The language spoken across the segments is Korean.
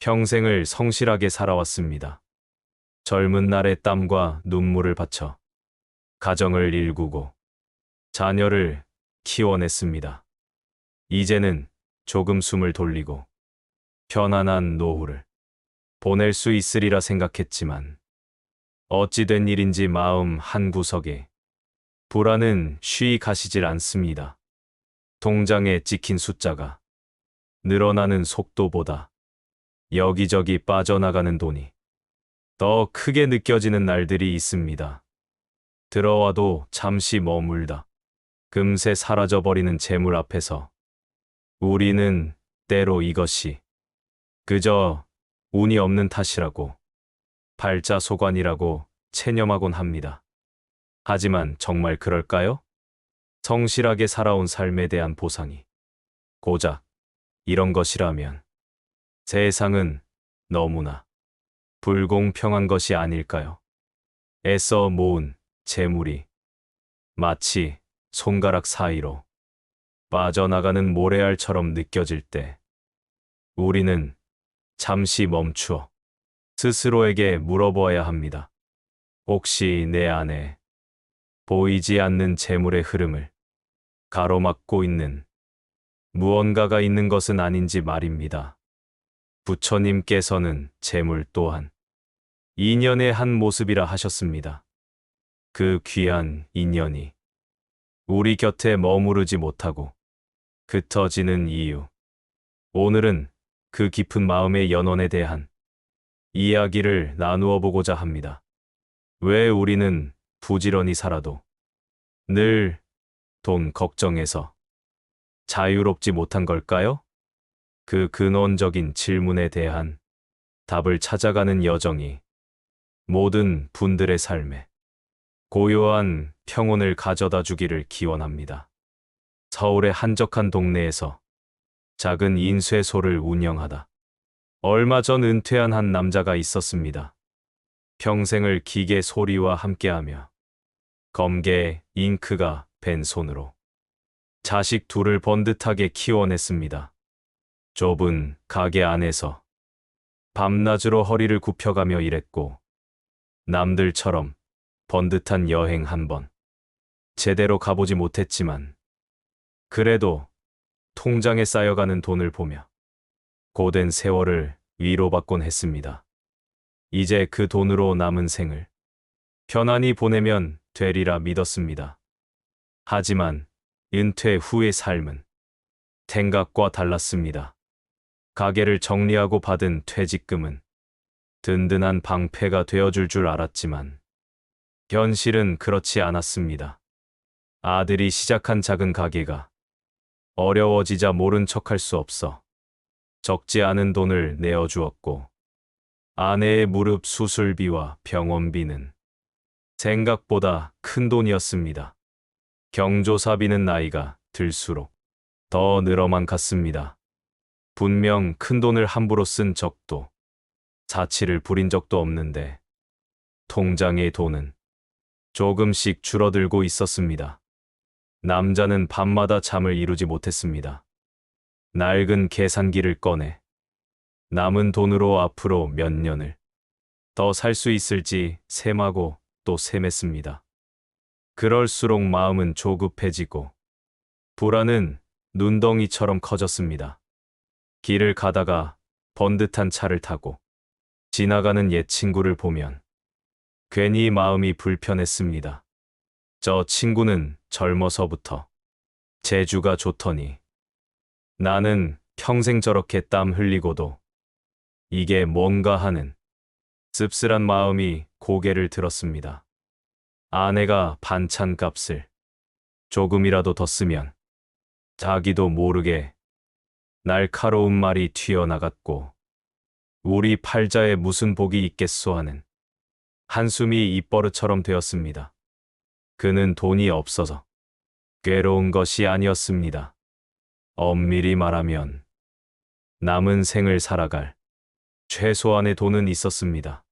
평생을 성실하게 살아왔습니다. 젊은 날의 땀과 눈물을 바쳐 가정을 일구고 자녀를 키워냈습니다. 이제는 조금 숨을 돌리고 편안한 노후를 보낼 수 있으리라 생각했지만 어찌된 일인지 마음 한구석에 불안은 쉬이 가시질 않습니다. 통장에 찍힌 숫자가 늘어나는 속도보다 여기저기 빠져나가는 돈이 더 크게 느껴지는 날들이 있습니다. 들어와도 잠시 머물다 금세 사라져버리는 재물 앞에서 우리는 때로 이것이 그저 운이 없는 탓이라고 팔자소관이라고 체념하곤 합니다. 하지만 정말 그럴까요? 성실하게 살아온 삶에 대한 보상이 고작 이런 것이라면 세상은 너무나 불공평한 것이 아닐까요? 애써 모은 재물이 마치 손가락 사이로 빠져나가는 모래알처럼 느껴질 때 우리는 잠시 멈추어 스스로에게 물어보아야 합니다. 혹시 내 안에 보이지 않는 재물의 흐름을 가로막고 있는 무언가가 있는 것은 아닌지 말입니다. 부처님께서는 재물 또한 인연의 한 모습이라 하셨습니다. 그 귀한 인연이 우리 곁에 머무르지 못하고 흩어지는 이유. 오늘은 그 깊은 마음의 연원에 대한 이야기를 나누어 보고자 합니다. 왜 우리는 부지런히 살아도 늘 돈 걱정에서 자유롭지 못한 걸까요? 그 근원적인 질문에 대한 답을 찾아가는 여정이 모든 분들의 삶에 고요한 평온을 가져다 주기를 기원합니다. 서울의 한적한 동네에서 작은 인쇄소를 운영하다 얼마 전 은퇴한 한 남자가 있었습니다. 평생을 기계 소리와 함께하며 검게 잉크가 밴 손으로 자식 둘을 번듯하게 키워냈습니다. 좁은 가게 안에서 밤낮으로 허리를 굽혀가며 일했고 남들처럼 번듯한 여행 한 번 제대로 가보지 못했지만 그래도 통장에 쌓여가는 돈을 보며 고된 세월을 위로받곤 했습니다. 이제 그 돈으로 남은 생을 편안히 보내면 되리라 믿었습니다. 하지만 은퇴 후의 삶은 생각과 달랐습니다. 가게를 정리하고 받은 퇴직금은 든든한 방패가 되어줄 줄 알았지만 현실은 그렇지 않았습니다. 아들이 시작한 작은 가게가 어려워지자 모른 척할 수 없어 적지 않은 돈을 내어주었고 아내의 무릎 수술비와 병원비는 생각보다 큰 돈이었습니다. 경조사비는 나이가 들수록 더 늘어만 갔습니다. 분명 큰 돈을 함부로 쓴 적도 사치를 부린 적도 없는데 통장의 돈은 조금씩 줄어들고 있었습니다. 남자는 밤마다 잠을 이루지 못했습니다. 낡은 계산기를 꺼내 남은 돈으로 앞으로 몇 년을 더 살 수 있을지 셈하고 또 셈했습니다. 그럴수록 마음은 조급해지고 불안은 눈덩이처럼 커졌습니다. 길을 가다가 번듯한 차를 타고 지나가는 옛 친구를 보면 괜히 마음이 불편했습니다. 저 친구는 젊어서부터 재주가 좋더니 나는 평생 저렇게 땀 흘리고도 이게 뭔가 하는 씁쓸한 마음이 고개를 들었습니다. 아내가 반찬값을 조금이라도 더 쓰면 자기도 모르게 날카로운 말이 튀어나갔고 우리 팔자에 무슨 복이 있겠소 하는 한숨이 입버릇처럼 되었습니다. 그는 돈이 없어서 괴로운 것이 아니었습니다. 엄밀히 말하면 남은 생을 살아갈 최소한의 돈은 있었습니다.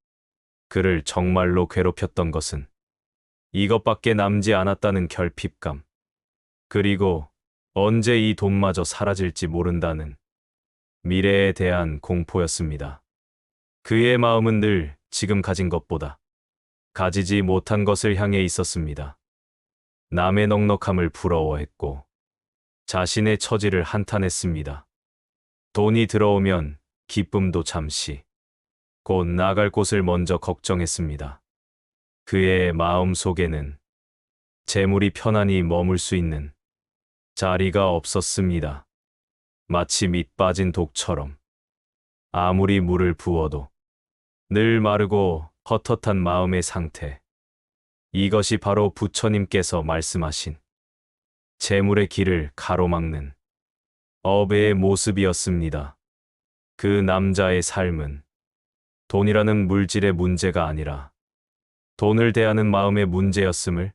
그를 정말로 괴롭혔던 것은 이것밖에 남지 않았다는 결핍감, 그리고 언제 이 돈마저 사라질지 모른다는 미래에 대한 공포였습니다. 그의 마음은 늘 지금 가진 것보다 가지지 못한 것을 향해 있었습니다. 남의 넉넉함을 부러워했고 자신의 처지를 한탄했습니다. 돈이 들어오면 기쁨도 잠시, 곧 나갈 곳을 먼저 걱정했습니다. 그의 마음 속에는 재물이 편안히 머물 수 있는 자리가 없었습니다. 마치 밑 빠진 독처럼 아무리 물을 부어도 늘 마르고 헛헛한 마음의 상태. 이것이 바로 부처님께서 말씀하신 재물의 길을 가로막는 어베의 모습이었습니다. 그 남자의 삶은 돈이라는 물질의 문제가 아니라 돈을 대하는 마음의 문제였음을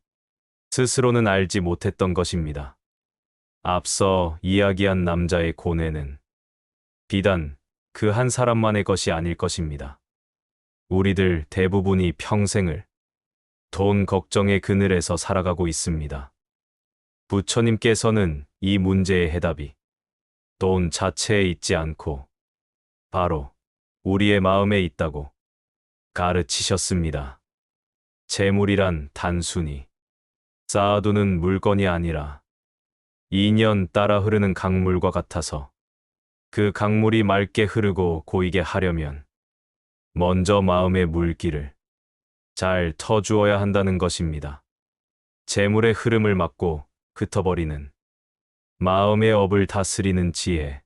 스스로는 알지 못했던 것입니다. 앞서 이야기한 남자의 고뇌는 비단 그 한 사람만의 것이 아닐 것입니다. 우리들 대부분이 평생을 돈 걱정의 그늘에서 살아가고 있습니다. 부처님께서는 이 문제의 해답이 돈 자체에 있지 않고 바로 우리의 마음에 있다고 가르치셨습니다. 재물이란 단순히 쌓아두는 물건이 아니라 인연 따라 흐르는 강물과 같아서 그 강물이 맑게 흐르고 고이게 하려면 먼저 마음의 물길을 잘 터주어야 한다는 것입니다. 재물의 흐름을 막고 흩어버리는 마음의 업을 다스리는 지혜,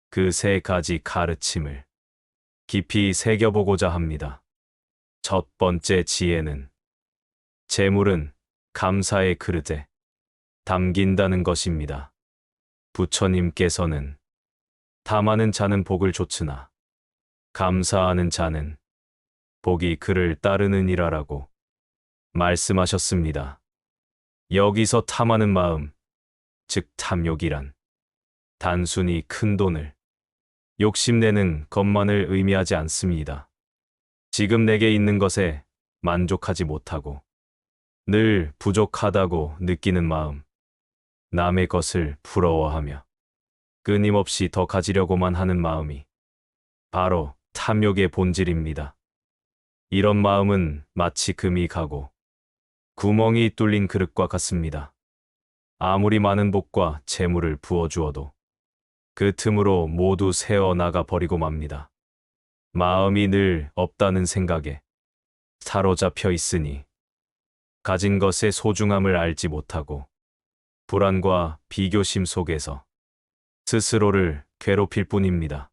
그 세 가지 가르침을 깊이 새겨보고자 합니다. 첫 번째 지혜는 재물은 감사의 그릇에 담긴다는 것입니다. 부처님께서는 탐하는 자는 복을 좇으나 감사하는 자는 복이 그를 따르느니라라고 말씀하셨습니다. 여기서 탐하는 마음, 즉 탐욕이란 단순히 큰 돈을 욕심내는 것만을 의미하지 않습니다. 지금 내게 있는 것에 만족하지 못하고 늘 부족하다고 느끼는 마음, 남의 것을 부러워하며 끊임없이 더 가지려고만 하는 마음이 바로 탐욕의 본질입니다. 이런 마음은 마치 금이 가고 구멍이 뚫린 그릇과 같습니다. 아무리 많은 복과 재물을 부어주어도 그 틈으로 모두 새어나가 버리고 맙니다. 마음이 늘 없다는 생각에 사로잡혀 있으니 가진 것의 소중함을 알지 못하고 불안과 비교심 속에서 스스로를 괴롭힐 뿐입니다.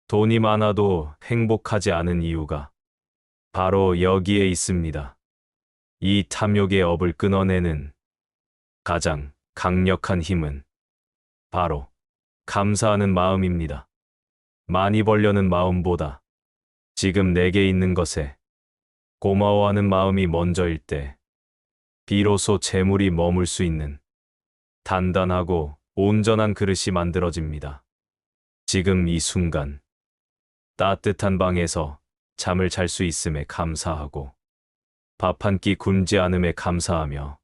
돈이 많아도 행복하지 않은 이유가 바로 여기에 있습니다. 이 탐욕의 업을 끊어내는 가장 강력한 힘은 바로 감사하는 마음입니다. 많이 벌려는 마음보다 지금 내게 있는 것에 고마워하는 마음이 먼저일 때 비로소 재물이 머물 수 있는 단단하고 온전한 그릇이 만들어집니다. 지금 이 순간 따뜻한 방에서 잠을 잘 수 있음에 감사하고 밥 한 끼 굶지 않음에 감사하며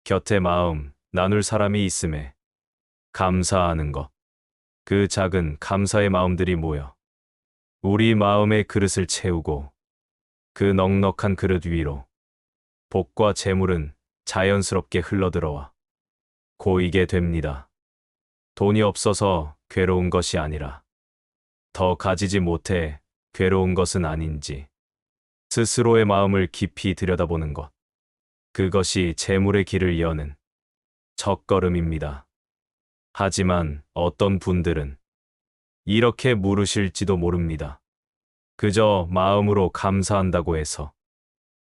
곁에 마음 나눌 사람이 있음에 감사하는 것. 그 작은 감사의 마음들이 모여 우리 마음의 그릇을 채우고 그 넉넉한 그릇 위로 복과 재물은 자연스럽게 흘러들어와 고이게 됩니다. 돈이 없어서 괴로운 것이 아니라 더 가지지 못해 괴로운 것은 아닌지 스스로의 마음을 깊이 들여다보는 것. 그것이 재물의 길을 여는 첫걸음입니다. 하지만 어떤 분들은 이렇게 물으실지도 모릅니다. 그저 마음으로 감사한다고 해서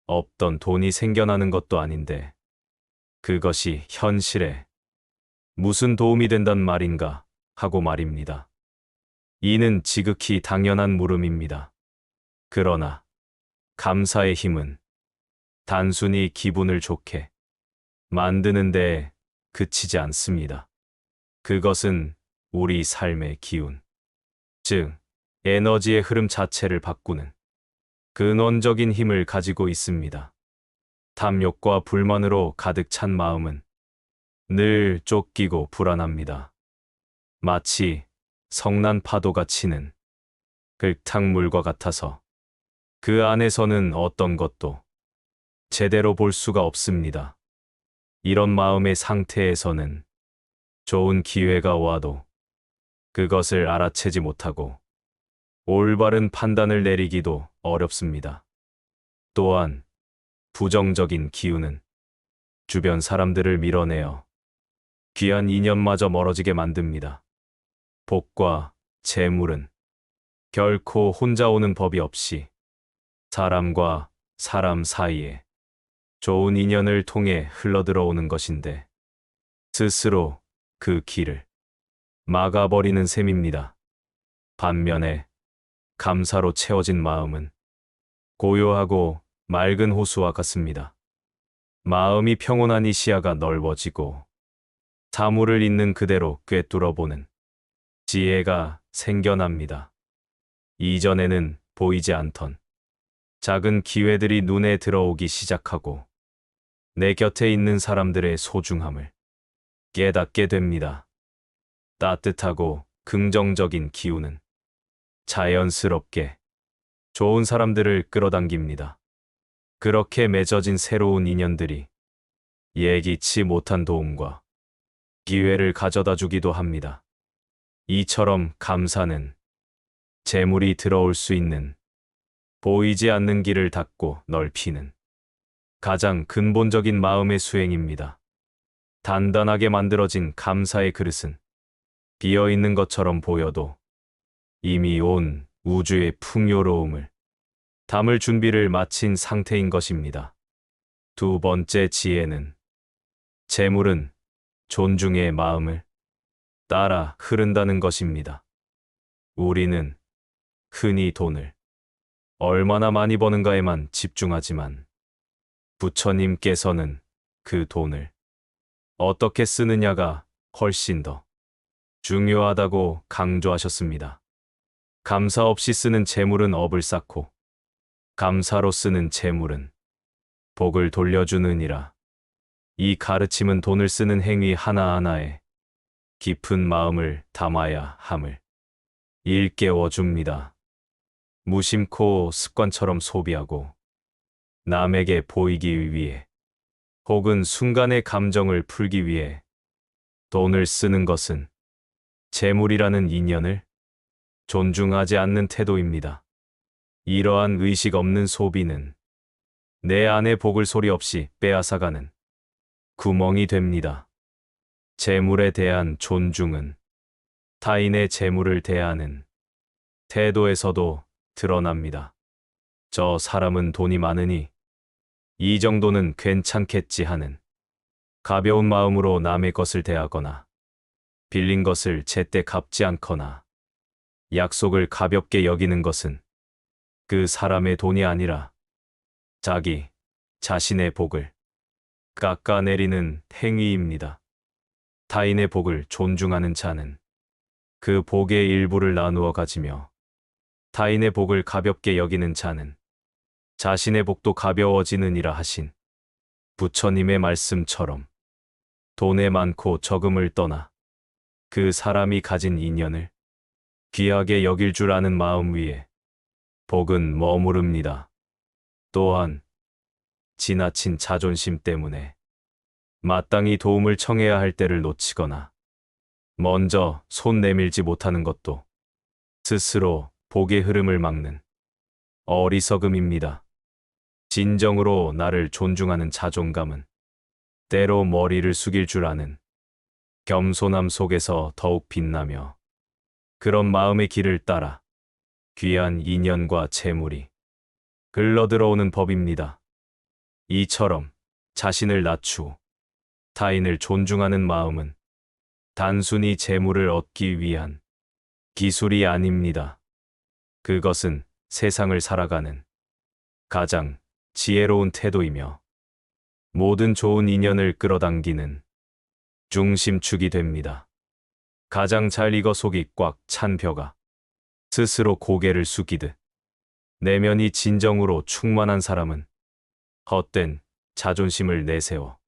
없던 돈이 생겨나는 것도 아닌데 그것이 현실에 무슨 도움이 된단 말인가 하고 말입니다. 이는 지극히 당연한 물음입니다. 그러나 감사의 힘은 단순히 기분을 좋게 만드는 데 그치지 않습니다. 그것은 우리 삶의 기운, 즉 에너지의 흐름 자체를 바꾸는 근원적인 힘을 가지고 있습니다. 탐욕과 불만으로 가득 찬 마음은 늘 쫓기고 불안합니다. 마치 성난 파도가 치는 흙탕물과 같아서 그 안에서는 어떤 것도 제대로 볼 수가 없습니다. 이런 마음의 상태에서는 좋은 기회가 와도 그것을 알아채지 못하고 올바른 판단을 내리기도 어렵습니다. 또한 부정적인 기운은 주변 사람들을 밀어내어 귀한 인연마저 멀어지게 만듭니다. 복과 재물은 결코 혼자 오는 법이 없이 사람과 사람 사이에 좋은 인연을 통해 흘러들어오는 것인데 스스로 그 길을 막아버리는 셈입니다. 반면에 감사로 채워진 마음은 고요하고 맑은 호수와 같습니다. 마음이 평온하니 시야가 넓어지고 사물을 있는 그대로 꿰뚫어보는 지혜가 생겨납니다. 이전에는 보이지 않던 작은 기회들이 눈에 들어오기 시작하고 내 곁에 있는 사람들의 소중함을 깨닫게 됩니다. 따뜻하고 긍정적인 기운은 자연스럽게 좋은 사람들을 끌어당깁니다. 그렇게 맺어진 새로운 인연들이 예기치 못한 도움과 기회를 가져다 주기도 합니다. 이처럼 감사는 재물이 들어올 수 있는 보이지 않는 길을 닫고 넓히는 가장 근본적인 마음의 수행입니다. 단단하게 만들어진 감사의 그릇은 비어 있는 것처럼 보여도 이미 온 우주의 풍요로움을 담을 준비를 마친 상태인 것입니다. 두 번째 지혜는 재물은 존중의 마음을 따라 흐른다는 것입니다. 우리는 흔히 돈을 얼마나 많이 버는가에만 집중하지만 부처님께서는 그 돈을 어떻게 쓰느냐가 훨씬 더 중요하다고 강조하셨습니다. 감사 없이 쓰는 재물은 업을 쌓고 감사로 쓰는 재물은 복을 돌려주느니라. 이 가르침은 돈을 쓰는 행위 하나하나에 깊은 마음을 담아야 함을 일깨워 줍니다. 무심코 습관처럼 소비하고 남에게 보이기 위해 혹은 순간의 감정을 풀기 위해 돈을 쓰는 것은 재물이라는 인연을 존중하지 않는 태도입니다. 이러한 의식 없는 소비는 내 안의 복을 소리 없이 빼앗아가는 구멍이 됩니다. 재물에 대한 존중은 타인의 재물을 대하는 태도에서도 드러납니다. 저 사람은 돈이 많으니 이 정도는 괜찮겠지 하는 가벼운 마음으로 남의 것을 대하거나 빌린 것을 제때 갚지 않거나 약속을 가볍게 여기는 것은 그 사람의 돈이 아니라 자기 자신의 복을 깎아내리는 행위입니다. 타인의 복을 존중하는 자는 그 복의 일부를 나누어 가지며 타인의 복을 가볍게 여기는 자는 자신의 복도 가벼워지느니라 하신 부처님의 말씀처럼 돈에 많고 적음을 떠나 그 사람이 가진 인연을 귀하게 여길 줄 아는 마음 위에 복은 머무릅니다. 또한 지나친 자존심 때문에 마땅히 도움을 청해야 할 때를 놓치거나 먼저 손 내밀지 못하는 것도 스스로 복의 흐름을 막는 어리석음입니다. 진정으로 나를 존중하는 자존감은 때로 머리를 숙일 줄 아는 겸손함 속에서 더욱 빛나며 그런 마음의 길을 따라 귀한 인연과 재물이 흘러들어오는 법입니다. 이처럼 자신을 낮추고 타인을 존중하는 마음은 단순히 재물을 얻기 위한 기술이 아닙니다. 그것은 세상을 살아가는 가장 지혜로운 태도이며 모든 좋은 인연을 끌어당기는 중심축이 됩니다. 가장 잘 익어 속이 꽉 찬 벼가 스스로 고개를 숙이듯 내면이 진정으로 충만한 사람은 헛된 자존심을 내세워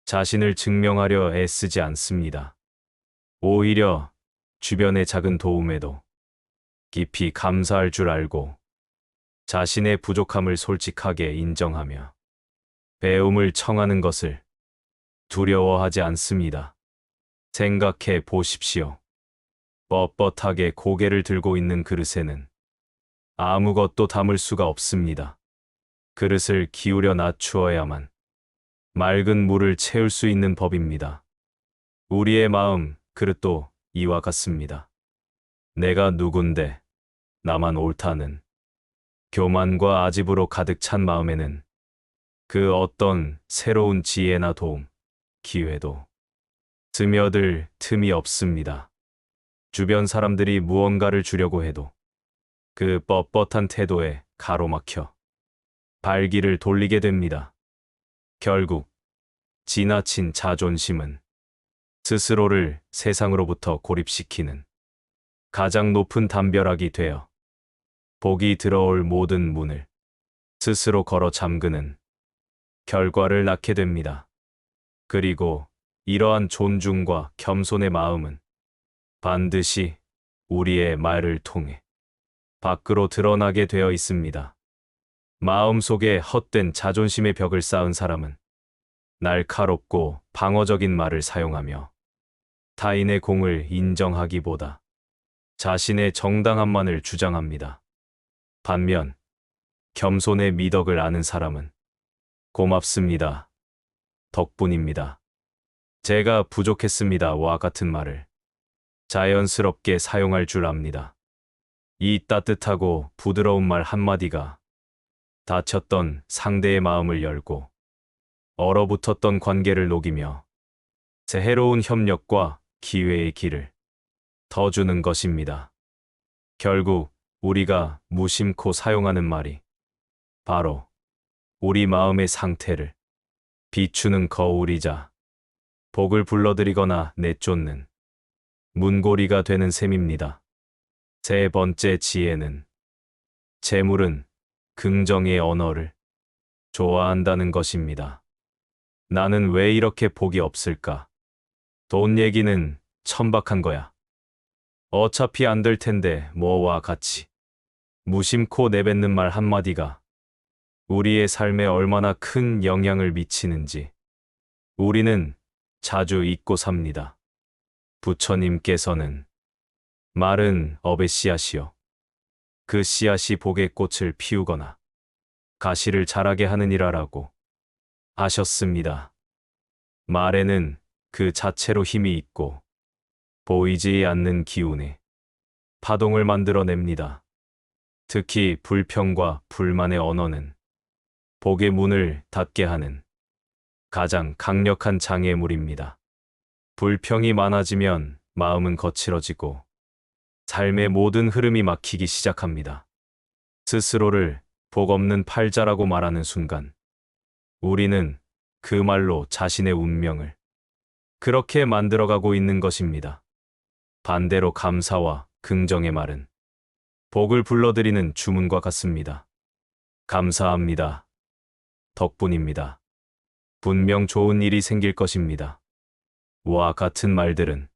자신을 증명하려 애쓰지 않습니다. 오히려 주변의 작은 도움에도 깊이 감사할 줄 알고 자신의 부족함을 솔직하게 인정하며 배움을 청하는 것을 두려워하지 않습니다. 생각해 보십시오. 뻣뻣하게 고개를 들고 있는 그릇에는 아무것도 담을 수가 없습니다. 그릇을 기울여 낮추어야만 맑은 물을 채울 수 있는 법입니다. 우리의 마음, 그릇도 이와 같습니다. 내가 누군데 나만 옳다는 교만과 아집으로 가득 찬 마음에는 그 어떤 새로운 지혜나 도움, 기회도 스며들 틈이 없습니다. 주변 사람들이 무언가를 주려고 해도 그 뻣뻣한 태도에 가로막혀 발길을 돌리게 됩니다. 결국 지나친 자존심은 스스로를 세상으로부터 고립시키는 가장 높은 담벼락이 되어 복이 들어올 모든 문을 스스로 걸어 잠그는 결과를 낳게 됩니다. 그리고 이러한 존중과 겸손의 마음은 반드시 우리의 말을 통해 밖으로 드러나게 되어 있습니다. 마음속에 헛된 자존심의 벽을 쌓은 사람은 날카롭고 방어적인 말을 사용하며 타인의 공을 인정하기보다 자신의 정당함만을 주장합니다. 반면 겸손의 미덕을 아는 사람은 고맙습니다. 덕분입니다. 제가 부족했습니다와 같은 말을 자연스럽게 사용할 줄 압니다. 이 따뜻하고 부드러운 말 한마디가 다쳤던 상대의 마음을 열고 얼어붙었던 관계를 녹이며 새로운 협력과 기회의 길을 터주는 것입니다. 결국 우리가 무심코 사용하는 말이 바로 우리 마음의 상태를 비추는 거울이자 복을 불러들이거나 내쫓는 문고리가 되는 셈입니다. 세 번째 지혜는 재물은 긍정의 언어를 좋아한다는 것입니다. 나는 왜 이렇게 복이 없을까? 돈 얘기는 천박한 거야. 어차피 안 될 텐데 뭐와 같이. 무심코 내뱉는 말 한마디가 우리의 삶에 얼마나 큰 영향을 미치는지 우리는 자주 잊고 삽니다. 부처님께서는 말은 업의 씨앗이요. 그 씨앗이 복의 꽃을 피우거나 가시를 자라게 하느니라라고 하셨습니다. 말에는 그 자체로 힘이 있고 보이지 않는 기운에 파동을 만들어냅니다. 특히 불평과 불만의 언어는 복의 문을 닫게 하는 가장 강력한 장애물입니다. 불평이 많아지면 마음은 거칠어지고 삶의 모든 흐름이 막히기 시작합니다. 스스로를 복 없는 팔자라고 말하는 순간 우리는 그 말로 자신의 운명을 그렇게 만들어가고 있는 것입니다. 반대로 감사와 긍정의 말은 복을 불러들이는 주문과 같습니다. 감사합니다. 덕분입니다. 분명 좋은 일이 생길 것입니다. 와 같은 말들은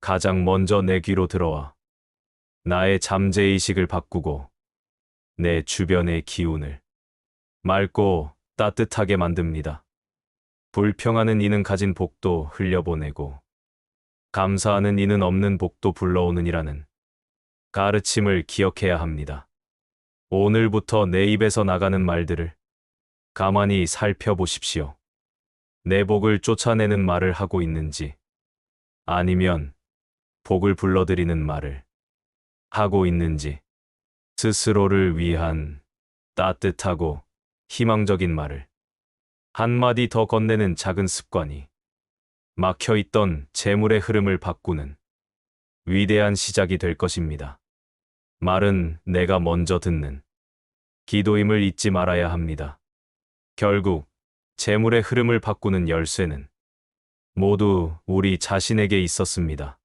가장 먼저 내 귀로 들어와 나의 잠재의식을 바꾸고 내 주변의 기운을 맑고 따뜻하게 만듭니다. 불평하는 이는 가진 복도 흘려보내고 감사하는 이는 없는 복도 불러오느니라는 가르침을 기억해야 합니다. 오늘부터 내 입에서 나가는 말들을 가만히 살펴보십시오. 내 복을 쫓아내는 말을 하고 있는지 아니면 복을 불러들이는 말을 하고 있는지 스스로를 위한 따뜻하고 희망적인 말을 한마디 더 건네는 작은 습관이 막혀있던 재물의 흐름을 바꾸는 위대한 시작이 될 것입니다. 말은 내가 먼저 듣는 기도임을 잊지 말아야 합니다. 결국 재물의 흐름을 바꾸는 열쇠는 모두 우리 자신에게 있었습니다.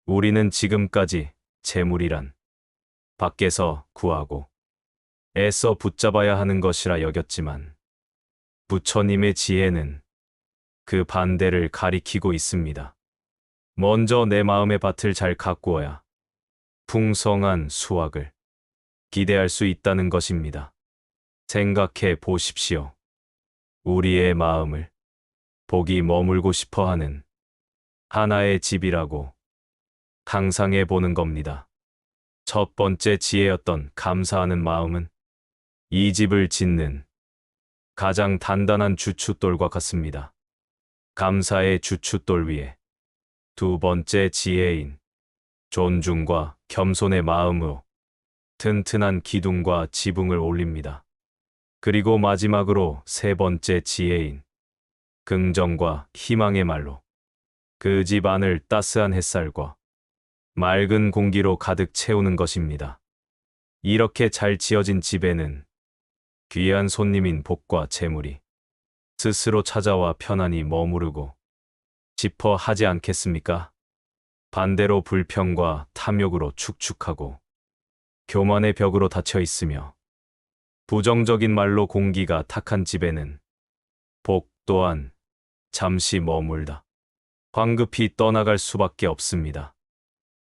우리는 지금까지 재물이란 밖에서 구하고 애써 붙잡아야 하는 것이라 여겼지만 부처님의 지혜는 그 반대를 가리키고 있습니다. 먼저 내 마음의 밭을 잘 가꾸어야 풍성한 수확을 기대할 수 있다는 것입니다. 생각해 보십시오. 우리의 마음을 복이 머물고 싶어 하는 하나의 집이라고 상상해 보는 겁니다. 첫 번째 지혜였던 감사하는 마음은 이 집을 짓는 가장 단단한 주춧돌과 같습니다. 감사의 주춧돌 위에 두 번째 지혜인 존중과 겸손의 마음으로 튼튼한 기둥과 지붕을 올립니다. 그리고 마지막으로 세 번째 지혜인 긍정과 희망의 말로 그 집 안을 따스한 햇살과 맑은 공기로 가득 채우는 것입니다. 이렇게 잘 지어진 집에는 귀한 손님인 복과 재물이 스스로 찾아와 편안히 머무르고 싶어 하지 않겠습니까? 반대로 불평과 탐욕으로 축축하고 교만의 벽으로 닫혀 있으며 부정적인 말로 공기가 탁한 집에는 복 또한 잠시 머물다 황급히 떠나갈 수밖에 없습니다.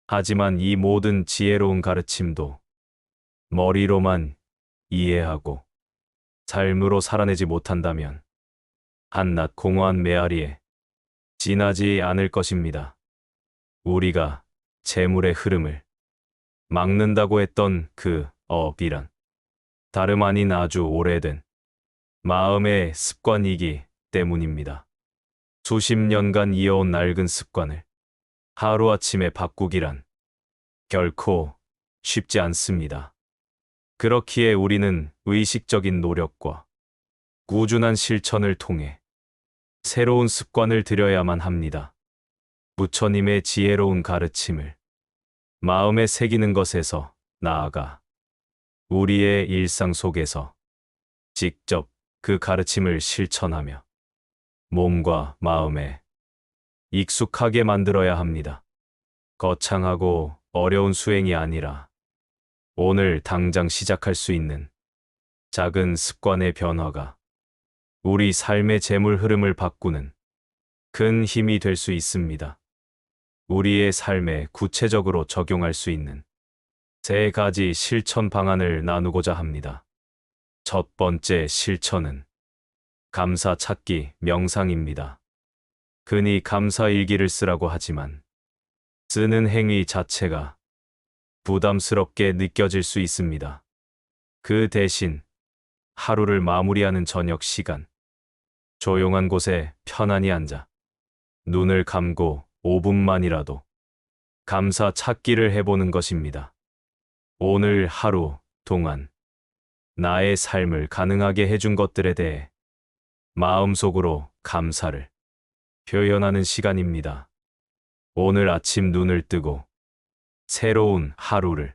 하지만 이 모든 지혜로운 가르침도 머리로만 이해하고 삶으로 살아내지 못한다면 한낱 공허한 메아리에 지나지 않을 것입니다. 우리가 재물의 흐름을 막는다고 했던 그 업이란 다름 아닌 아주 오래된 마음의 습관이기 때문입니다. 수십 년간 이어온 낡은 습관을 하루아침에 바꾸기란 결코 쉽지 않습니다. 그렇기에 우리는 의식적인 노력과 꾸준한 실천을 통해 새로운 습관을 들여야만 합니다. 부처님의 지혜로운 가르침을 마음에 새기는 것에서 나아가 우리의 일상 속에서 직접 그 가르침을 실천하며 몸과 마음에 익숙하게 만들어야 합니다. 거창하고 어려운 수행이 아니라 오늘 당장 시작할 수 있는 작은 습관의 변화가 우리 삶의 재물 흐름을 바꾸는 큰 힘이 될 수 있습니다. 우리의 삶에 구체적으로 적용할 수 있는 세 가지 실천 방안을 나누고자 합니다. 첫 번째 실천은 감사 찾기 명상입니다. 흔히 감사 일기를 쓰라고 하지만 쓰는 행위 자체가 부담스럽게 느껴질 수 있습니다. 그 대신 하루를 마무리하는 저녁 시간, 조용한 곳에 편안히 앉아 눈을 감고 5분만이라도 감사 찾기를 해보는 것입니다. 오늘 하루 동안 나의 삶을 가능하게 해준 것들에 대해 마음속으로 감사를 표현하는 시간입니다. 오늘 아침 눈을 뜨고 새로운 하루를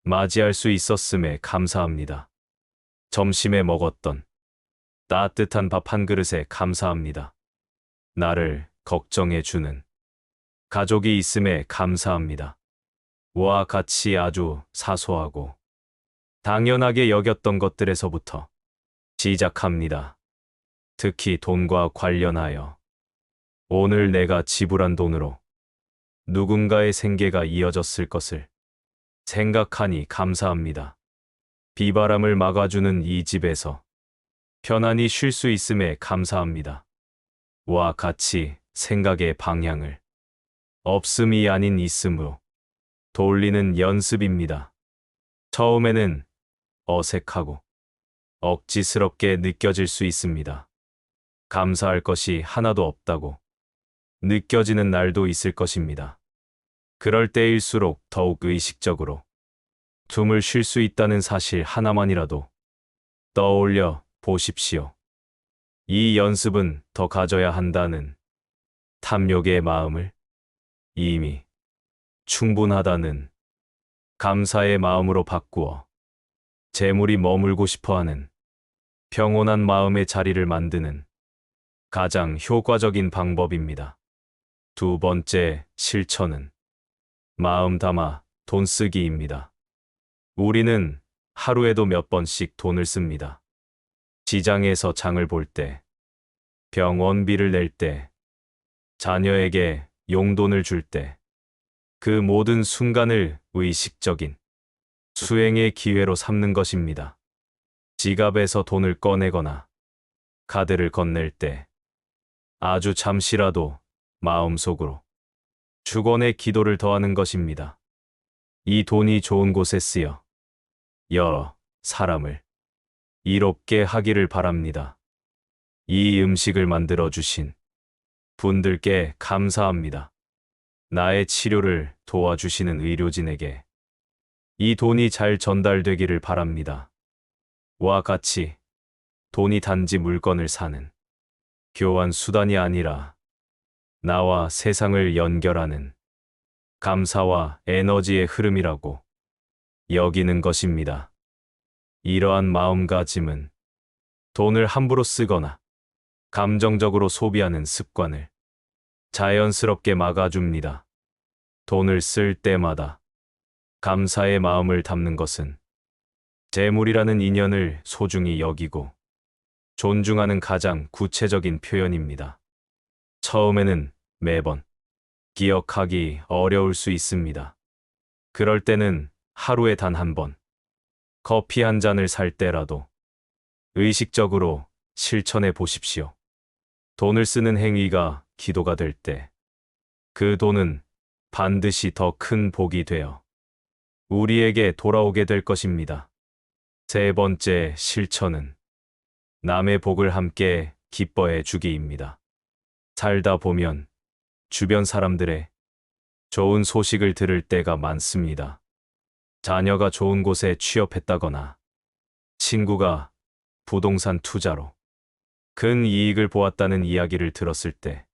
맞이할 수 있었음에 감사합니다. 점심에 먹었던 따뜻한 밥 한 그릇에 감사합니다. 나를 걱정해주는 가족이 있음에 감사합니다. 와 같이 아주 사소하고 당연하게 여겼던 것들에서부터 시작합니다. 특히 돈과 관련하여 오늘 내가 지불한 돈으로 누군가의 생계가 이어졌을 것을 생각하니 감사합니다. 비바람을 막아주는 이 집에서 편안히 쉴 수 있음에 감사합니다. 와 같이 생각의 방향을 없음이 아닌 있음으로 돌리는 연습입니다. 처음에는 어색하고 억지스럽게 느껴질 수 있습니다. 감사할 것이 하나도 없다고 느껴지는 날도 있을 것입니다. 그럴 때일수록 더욱 의식적으로 숨을 쉴 수 있다는 사실 하나만이라도 떠올려 보십시오. 이 연습은 더 가져야 한다는 탐욕의 마음을 이미 충분하다는 감사의 마음으로 바꾸어 재물이 머물고 싶어하는 평온한 마음의 자리를 만드는 가장 효과적인 방법입니다. 두 번째 실천은 마음 담아 돈 쓰기입니다. 우리는 하루에도 몇 번씩 돈을 씁니다. 시장에서 장을 볼 때, 병원비를 낼 때, 자녀에게 용돈을 줄 때 그 모든 순간을 의식적인 수행의 기회로 삼는 것입니다. 지갑에서 돈을 꺼내거나 카드를 건넬 때 아주 잠시라도 마음속으로 축원의 기도를 더하는 것입니다. 이 돈이 좋은 곳에 쓰여 여러 사람을 이롭게 하기를 바랍니다. 이 음식을 만들어 주신 분들께 감사합니다. 나의 치료를 도와주시는 의료진에게 이 돈이 잘 전달되기를 바랍니다. 와 같이 돈이 단지 물건을 사는 교환 수단이 아니라 나와 세상을 연결하는 감사와 에너지의 흐름이라고 여기는 것입니다. 이러한 마음가짐은 돈을 함부로 쓰거나 감정적으로 소비하는 습관을 자연스럽게 막아줍니다. 돈을 쓸 때마다 감사의 마음을 담는 것은 재물이라는 인연을 소중히 여기고 존중하는 가장 구체적인 표현입니다. 처음에는 매번 기억하기 어려울 수 있습니다. 그럴 때는 하루에 단 한 번, 커피 한 잔을 살 때라도 의식적으로 실천해 보십시오. 돈을 쓰는 행위가 기도가 될 때, 그 돈은 반드시 더 큰 복이 되어 우리에게 돌아오게 될 것입니다. 세 번째 실천은 남의 복을 함께 기뻐해 주기입니다. 살다 보면 주변 사람들의 좋은 소식을 들을 때가 많습니다. 자녀가 좋은 곳에 취업했다거나 친구가 부동산 투자로 큰 이익을 보았다는 이야기를 들었을 때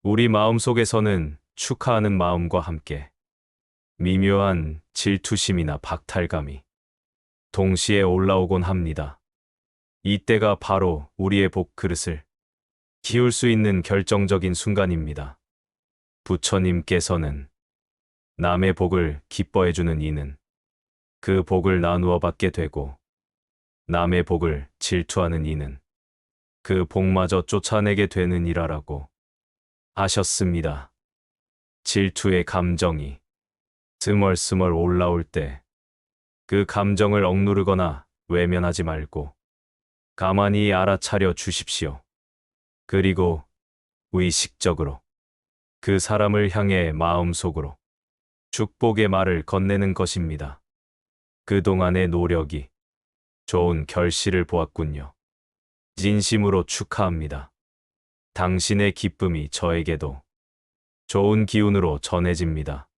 우리 마음속에서는 축하하는 마음과 함께 미묘한 질투심이나 박탈감이 동시에 올라오곤 합니다. 이때가 바로 우리의 복 그릇을 키울 수 있는 결정적인 순간입니다. 부처님께서는 남의 복을 기뻐해주는 이는 그 복을 나누어 받게 되고 남의 복을 질투하는 이는 그 복마저 쫓아내게 되는 이라라고 하셨습니다. 질투의 감정이 스멀스멀 올라올 때 그 감정을 억누르거나 외면하지 말고 가만히 알아차려 주십시오. 그리고 의식적으로 그 사람을 향해 마음속으로 축복의 말을 건네는 것입니다. 그동안의 노력이 좋은 결실을 보았군요. 진심으로 축하합니다. 당신의 기쁨이 저에게도 좋은 기운으로 전해집니다.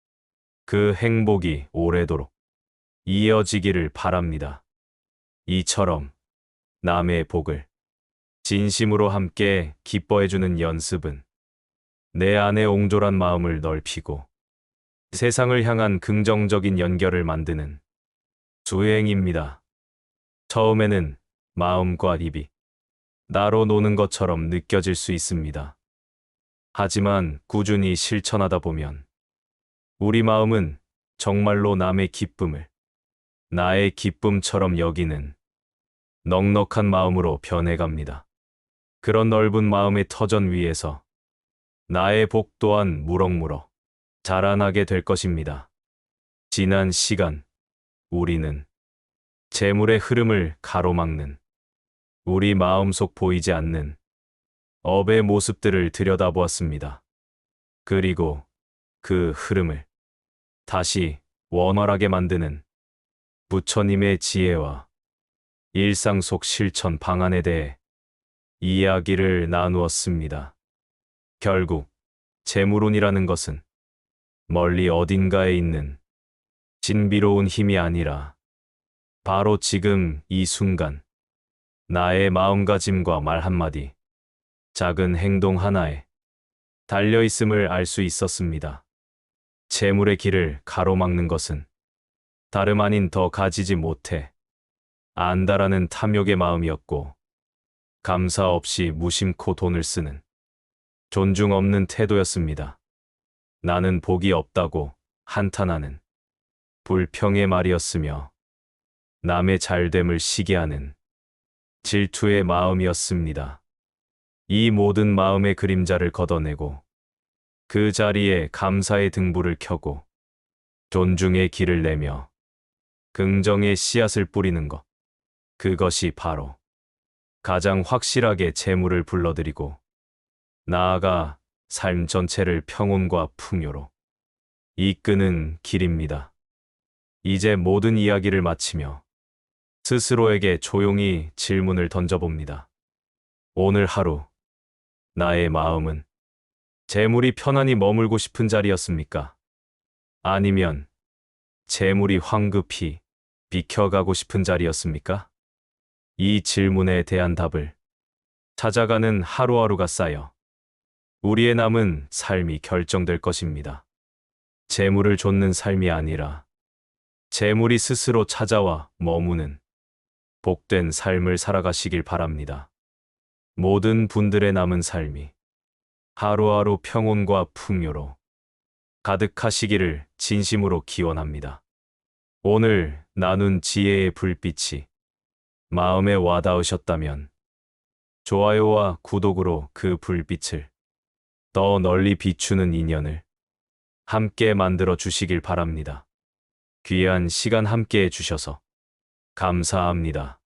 그 행복이 오래도록 이어지기를 바랍니다. 이처럼 남의 복을 진심으로 함께 기뻐해주는 연습은 내 안의 옹졸한 마음을 넓히고 세상을 향한 긍정적인 연결을 만드는 수행입니다. 처음에는 마음과 입이 나로 노는 것처럼 느껴질 수 있습니다. 하지만 꾸준히 실천하다 보면 우리 마음은 정말로 남의 기쁨을 나의 기쁨처럼 여기는 넉넉한 마음으로 변해갑니다. 그런 넓은 마음의 터전 위에서 나의 복 또한 무럭무럭 자라나게 될 것입니다. 지난 시간 우리는 재물의 흐름을 가로막는 우리 마음속 보이지 않는 업의 모습들을 들여다보았습니다. 그리고 그 흐름을 다시 원활하게 만드는 부처님의 지혜와 일상 속 실천 방안에 대해 이야기를 나누었습니다. 결국 재물운이라는 것은 멀리 어딘가에 있는 신비로운 힘이 아니라 바로 지금 이 순간 나의 마음가짐과 말 한마디, 작은 행동 하나에 달려있음을 알 수 있었습니다. 재물의 길을 가로막는 것은 다름 아닌 더 가지지 못해 안다라는 탐욕의 마음이었고 감사 없이 무심코 돈을 쓰는 존중 없는 태도였습니다. 나는 복이 없다고 한탄하는 불평의 말이었으며 남의 잘됨을 시기하는 질투의 마음이었습니다. 이 모든 마음의 그림자를 걷어내고 그 자리에 감사의 등불을 켜고 존중의 길을 내며 긍정의 씨앗을 뿌리는 것. 그것이 바로 가장 확실하게 재물을 불러들이고 나아가 삶 전체를 평온과 풍요로 이끄는 길입니다. 이제 모든 이야기를 마치며 스스로에게 조용히 질문을 던져봅니다. 오늘 하루 나의 마음은 재물이 편안히 머물고 싶은 자리였습니까? 아니면 재물이 황급히 비켜가고 싶은 자리였습니까? 이 질문에 대한 답을 찾아가는 하루하루가 쌓여 우리의 남은 삶이 결정될 것입니다. 재물을 좇는 삶이 아니라 재물이 스스로 찾아와 머무는 복된 삶을 살아가시길 바랍니다. 모든 분들의 남은 삶이 하루하루 평온과 풍요로 가득하시기를 진심으로 기원합니다. 오늘 나눈 지혜의 불빛이 마음에 와닿으셨다면 좋아요와 구독으로 그 불빛을 더 널리 비추는 인연을 함께 만들어 주시길 바랍니다. 귀한 시간 함께 해주셔서 감사합니다.